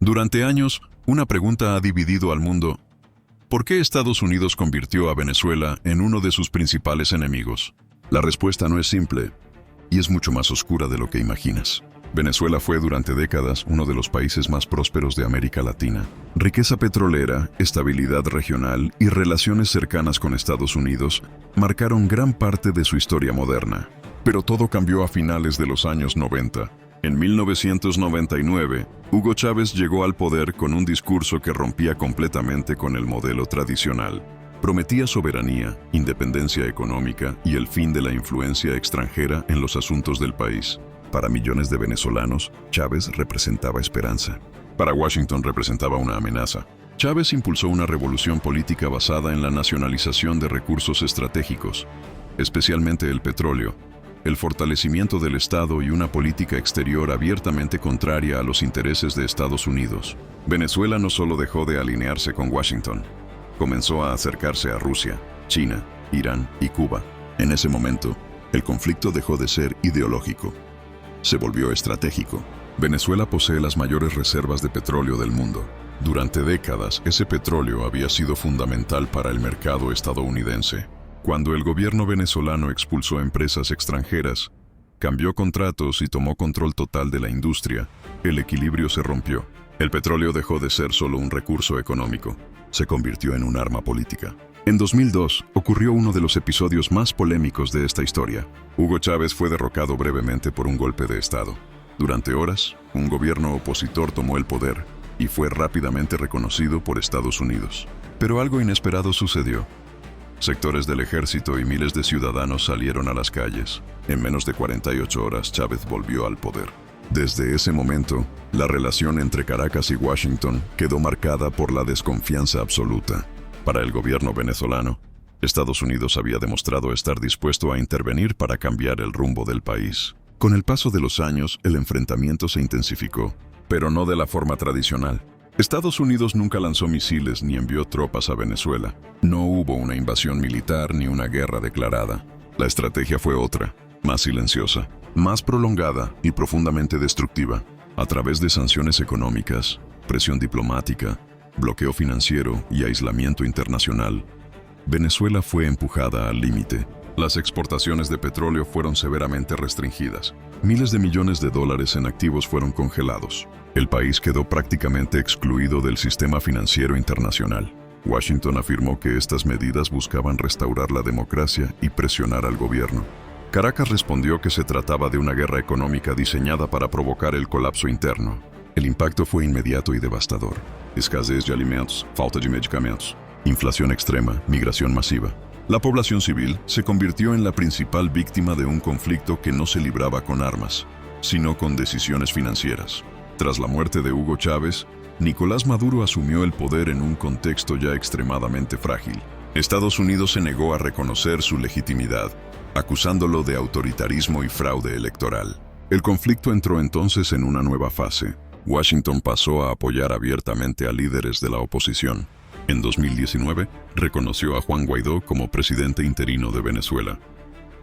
Durante años, una pregunta ha dividido al mundo. ¿Por qué Estados Unidos convirtió a Venezuela en uno de sus principales enemigos? La respuesta no es simple, y es mucho más oscura de lo que imaginas. Venezuela fue durante décadas uno de los países más prósperos de América Latina. Riqueza petrolera, estabilidad regional y relaciones cercanas con Estados Unidos marcaron gran parte de su historia moderna. Pero todo cambió a finales de los años 90. En 1999, Hugo Chávez llegó al poder con un discurso que rompía completamente con el modelo tradicional. Prometía soberanía, independencia económica y el fin de la influencia extranjera en los asuntos del país. Para millones de venezolanos, Chávez representaba esperanza. Para Washington representaba una amenaza. Chávez impulsó una revolución política basada en la nacionalización de recursos estratégicos, especialmente el petróleo, el fortalecimiento del Estado y una política exterior abiertamente contraria a los intereses de Estados Unidos. Venezuela no solo dejó de alinearse con Washington, comenzó a acercarse a Rusia, China, Irán y Cuba. En ese momento, el conflicto dejó de ser ideológico. Se volvió estratégico. Venezuela posee las mayores reservas de petróleo del mundo. Durante décadas, ese petróleo había sido fundamental para el mercado estadounidense. Cuando el gobierno venezolano expulsó empresas extranjeras, cambió contratos y tomó control total de la industria, el equilibrio se rompió. El petróleo dejó de ser solo un recurso económico, se convirtió en un arma política. En 2002, ocurrió uno de los episodios más polémicos de esta historia. Hugo Chávez fue derrocado brevemente por un golpe de Estado. Durante horas, un gobierno opositor tomó el poder y fue rápidamente reconocido por Estados Unidos. Pero algo inesperado sucedió. Sectores del ejército y miles de ciudadanos salieron a las calles. En menos de 48 horas, Chávez volvió al poder. Desde ese momento, la relación entre Caracas y Washington quedó marcada por la desconfianza absoluta. Para el gobierno venezolano, Estados Unidos había demostrado estar dispuesto a intervenir para cambiar el rumbo del país. Con el paso de los años, el enfrentamiento se intensificó, pero no de la forma tradicional. Estados Unidos nunca lanzó misiles ni envió tropas a Venezuela. No hubo una invasión militar ni una guerra declarada. La estrategia fue otra, más silenciosa, más prolongada y profundamente destructiva. A través de sanciones económicas, presión diplomática, bloqueo financiero y aislamiento internacional, Venezuela fue empujada al límite. Las exportaciones de petróleo fueron severamente restringidas. Miles de millones de dólares en activos fueron congelados. El país quedó prácticamente excluido del sistema financiero internacional. Washington afirmó que estas medidas buscaban restaurar la democracia y presionar al gobierno. Caracas respondió que se trataba de una guerra económica diseñada para provocar el colapso interno. El impacto fue inmediato y devastador. Escasez de alimentos, falta de medicamentos, inflación extrema, migración masiva. La población civil se convirtió en la principal víctima de un conflicto que no se libraba con armas, sino con decisiones financieras. Tras la muerte de Hugo Chávez, Nicolás Maduro asumió el poder en un contexto ya extremadamente frágil. Estados Unidos se negó a reconocer su legitimidad, acusándolo de autoritarismo y fraude electoral. El conflicto entró entonces en una nueva fase. Washington pasó a apoyar abiertamente a líderes de la oposición. En 2019, reconoció a Juan Guaidó como presidente interino de Venezuela.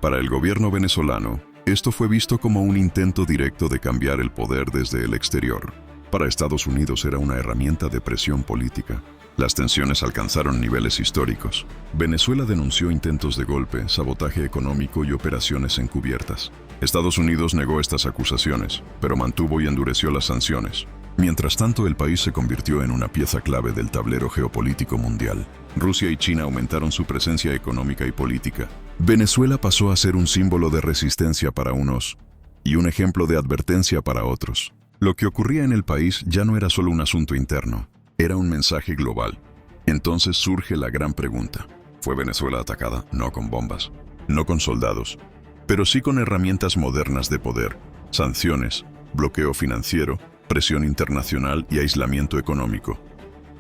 Para el gobierno venezolano, esto fue visto como un intento directo de cambiar el poder desde el exterior. Para Estados Unidos era una herramienta de presión política. Las tensiones alcanzaron niveles históricos. Venezuela denunció intentos de golpe, sabotaje económico y operaciones encubiertas. Estados Unidos negó estas acusaciones, pero mantuvo y endureció las sanciones. Mientras tanto, el país se convirtió en una pieza clave del tablero geopolítico mundial. Rusia y China aumentaron su presencia económica y política. Venezuela pasó a ser un símbolo de resistencia para unos y un ejemplo de advertencia para otros. Lo que ocurría en el país ya no era solo un asunto interno, era un mensaje global. Entonces surge la gran pregunta. ¿Fue Venezuela atacada? No con bombas, no con soldados, pero sí con herramientas modernas de poder, sanciones, bloqueo financiero, presión internacional y aislamiento económico.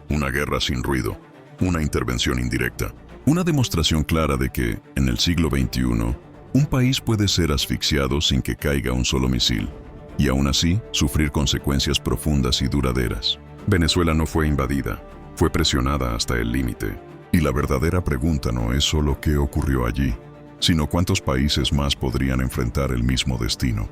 Una guerra sin ruido, una intervención indirecta. Una demostración clara de que, en el siglo XXI, un país puede ser asfixiado sin que caiga un solo misil, y aún así sufrir consecuencias profundas y duraderas. Venezuela no fue invadida, fue presionada hasta el límite. Y la verdadera pregunta no es solo qué ocurrió allí, sino cuántos países más podrían enfrentar el mismo destino.